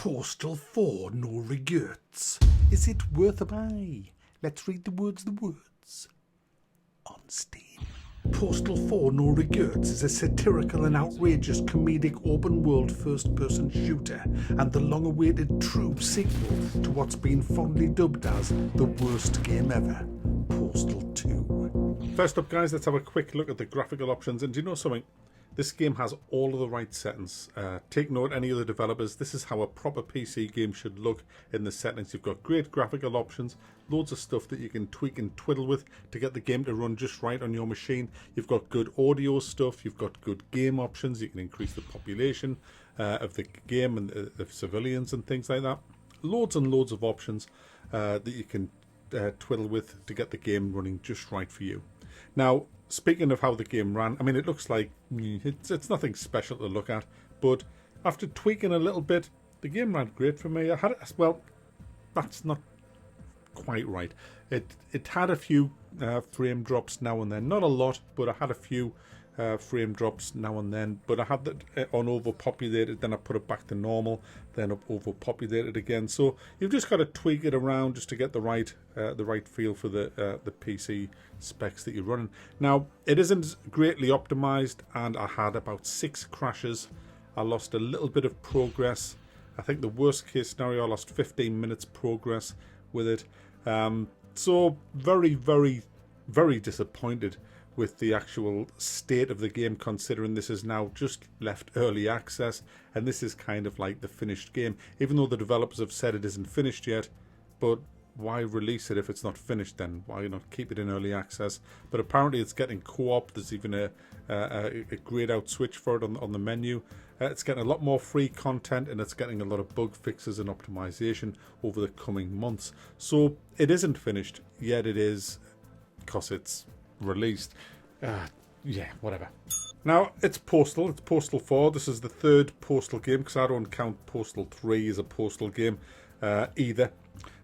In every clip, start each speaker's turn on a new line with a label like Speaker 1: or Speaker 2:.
Speaker 1: Postal 4, no regerts. Is it worth a buy? Let's read the words. On Steam. Postal 4 No Regerts is a satirical and outrageous comedic open-world first-person shooter and the long-awaited true sequel to what's been fondly dubbed as the worst game ever, Postal 2. First up, guys, let's have a quick look at the graphical options. And do you know something? This game has all of the right settings. Take note, any other developers, this is how a proper PC game should look in the settings. You've got great graphical options, loads of stuff that you can tweak and twiddle with to get the game to run just right on your machine. You've got good audio stuff, you've got good game options, you can increase the population of the game and of civilians and things like that. Loads and loads of options that you can twiddle with to get the game running just right for you. Now, speaking of how the game ran, I mean, it looks like it's nothing special to look at, but after tweaking a little bit, the game ran great for me. Well, that's not quite right. It had a few frame drops now and then, not a lot, but I had a few frame drops now and then, but I had that on overpopulated, then I put it back to normal, then up overpopulated again. So you've just got to tweak it around just to get the right feel for the PC specs that you're running. Now, it isn't greatly optimized, and I had about 6 crashes. I lost a little bit of progress. I think the worst case scenario, I lost 15 minutes progress with it. So very, very, very disappointed with the actual state of the game, considering this is now just left early access and this is kind of like the finished game, even though the developers have said it isn't finished yet. But why release it if it's not finished then? Why not keep it in early access? But apparently it's getting co-op. There's even a grayed out switch for it on the menu. It's getting a lot more free content, and it's getting a lot of bug fixes and optimization over the coming months. So it isn't finished yet. It is, because it's released. Yeah, whatever. Now, it's Postal. It's Postal 4. This is the third Postal game, because I don't count Postal 3 as a Postal game either.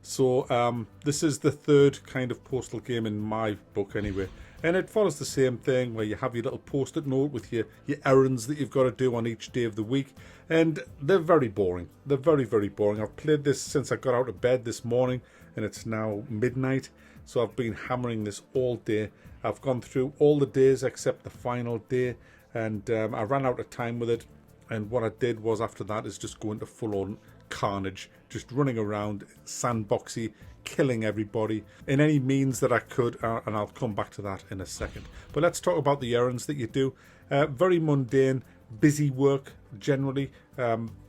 Speaker 1: So this is the third kind of Postal game in my book anyway. And it follows the same thing, where you have your little post-it note with your errands that you've got to do on each day of the week. And they're very boring. They're very, very boring. I've played this since I got out of bed this morning, and it's now midnight. So I've been hammering this all day. I've gone through all the days except the final day, and I ran out of time with it. And what I did was, after that, is just go into full-on carnage, just running around, sandboxy, killing everybody in any means that I could, and I'll come back to that in a second. But let's talk about the errands that you do. Very mundane, busy work generally.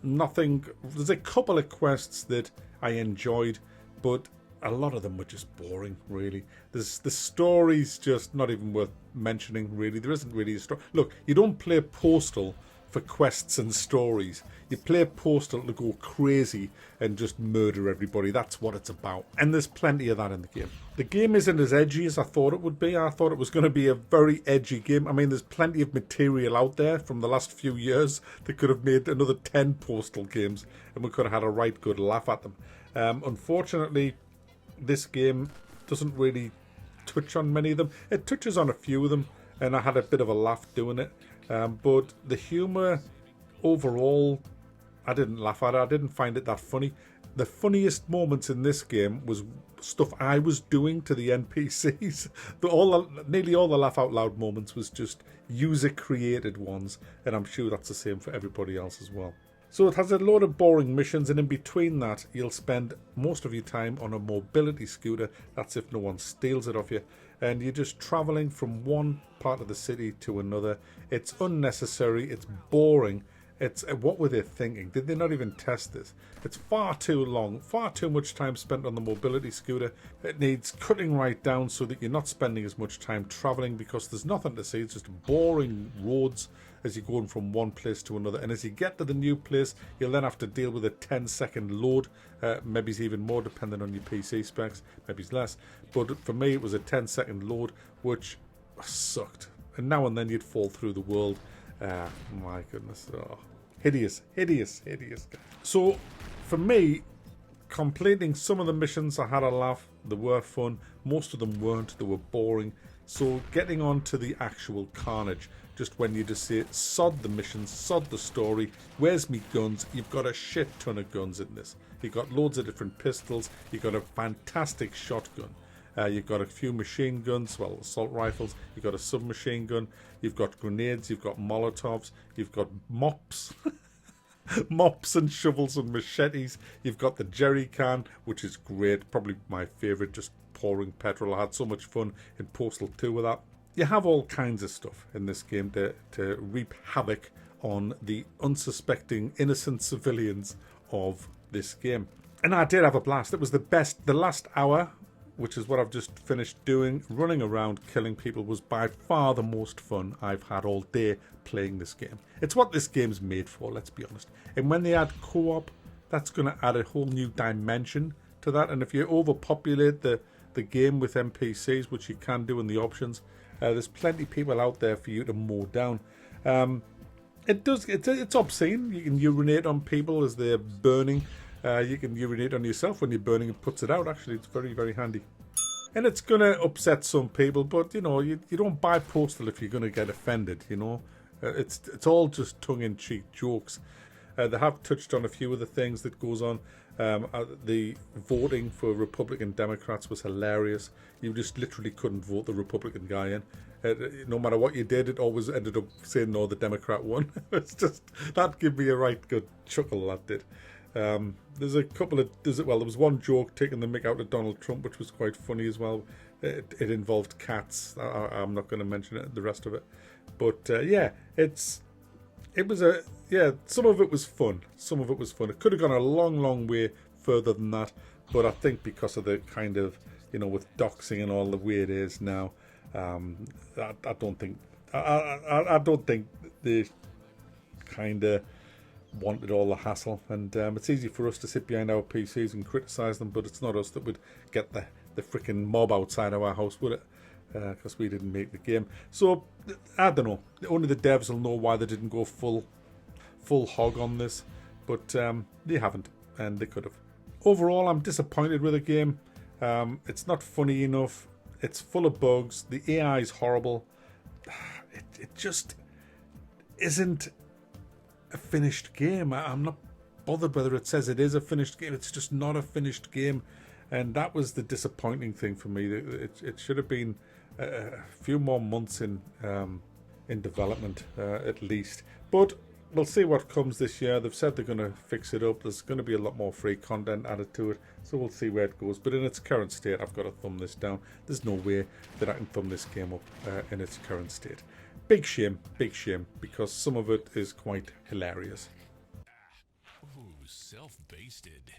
Speaker 1: Nothing. There's a couple of quests that I enjoyed, but a lot of them were just boring, really. The story's just not even worth mentioning, really. There isn't really a story. Look, you don't play Postal for quests and stories. You play Postal to go crazy and just murder everybody. That's what it's about. And there's plenty of that in the game. The game isn't as edgy as I thought it would be. I thought it was going to be a very edgy game. I mean, there's plenty of material out there from the last few years that could have made another 10 Postal games, and we could have had a right good laugh at them. Unfortunately, this game doesn't really touch on many of them. It touches on a few of them, and I had a bit of a laugh doing it. But the humour overall, I didn't laugh at it. I didn't find it that funny. The funniest moments in this game was stuff I was doing to the NPCs. Nearly all the laugh out loud moments was just user created ones, and I'm sure that's the same for everybody else as well. So it has a load of boring missions, and in between that, you'll spend most of your time on a mobility scooter. That's if no one steals it off you. And you're just travelling from one part of the city to another. It's unnecessary. It's boring. What were they thinking? Did they not even test this? It's far too long, far too much time spent on the mobility scooter. It needs cutting right down so that you're not spending as much time travelling, because there's nothing to see. It's just boring roads as you're going from one place to another. And as you get to the new place, you'll then have to deal with a 10-second load. Maybe it's even more depending on your PC specs, maybe it's less. But for me, it was a 10-second load, which sucked. And now and then you'd fall through the world. My goodness. Oh. Hideous. So, for me, completing some of the missions, I had a laugh. They were fun. Most of them weren't. They were boring. So, getting on to the actual carnage. just when you just say, sod the missions, sod the story, where's me guns? You've got a shit ton of guns in this. You've got loads of different pistols, you've got a fantastic shotgun, you've got a few machine guns, well, assault rifles, you've got a submachine gun, you've got grenades, you've got Molotovs, you've got mops, mops and shovels and machetes, you've got the jerry can, which is great, probably my favourite, just pouring petrol. I had so much fun in Postal 2 with that. You have all kinds of stuff in this game to reap havoc on the unsuspecting innocent civilians of this game. And I did have a blast. It was the best. The last hour, which is what I've just finished doing, running around killing people, was by far the most fun I've had all day playing this game. It's what this game's made for, let's be honest. And when they add co-op, that's going to add a whole new dimension to that. And if you overpopulate the game with NPCs, which you can do in the options, there's plenty of people out there for you to mow down. It's obscene. You can urinate on people as they're burning. You can urinate on yourself when you're burning. It puts it out. Actually, it's very, very handy. And it's going to upset some people, but you know, you don't buy Postal if you're going to get offended. You know, it's all just tongue-in-cheek jokes. They have touched on a few of the things that goes on. The voting for Republican Democrats was hilarious. You just literally couldn't vote the Republican guy in. No matter what you did, it always ended up saying no, the Democrat won. It's just, that gave me a right good chuckle, that did. There's a couple of, there was one joke taking the mick out of Donald Trump, which was quite funny as well. It involved cats. I'm not going to mention it, the rest of it. But yeah, some of it was fun. Some of it was fun. It could have gone a long, long way further than that. But I think because of the kind of, you know, with doxing and all the way it is now, I don't think they kind of wanted all the hassle. And it's easy for us to sit behind our PCs and criticise them, but it's not us that would get the freaking mob outside of our house, would it? Because we didn't make the game. So, I don't know. Only the devs will know why they didn't go full hog on this. But they haven't, and they could have. Overall, I'm disappointed with the game. It's not funny enough. It's full of bugs. The AI is horrible. It just isn't a finished game. I'm not bothered whether it says it is a finished game. It's just not a finished game. And that was the disappointing thing for me. It should have been a few more months in development, at least. But we'll see what comes this year. They've said they're going to fix it up. There's going to be a lot more free content added to it. So we'll see where it goes. But in its current state, I've got to thumb this down. There's no way that I can thumb this game up in its current state. Big shame, because some of it is quite hilarious.
Speaker 2: Ooh, self-basted.